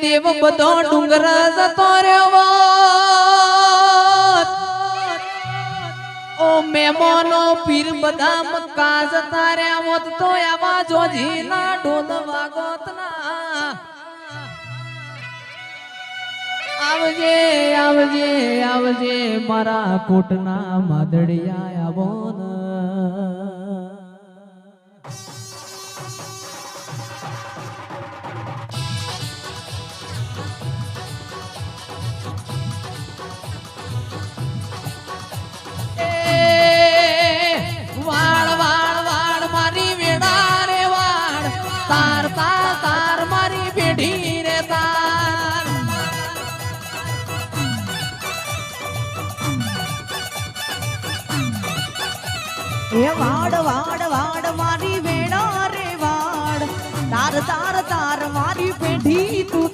દેવ બધો ડુંગર જતો રહ્યો ઓ મેમોનો પીર બધા મક્કા જતા રહ્યા હોત તો આવા જોજીના ઢોલ વાગોત ના આવજે આવજે આવજે મારા કોટના માદડિયા આવો ને એ વાડ વાડ વાડ મારી વેડા રે વાડ તાર તાર તાર મારી પેઢી તું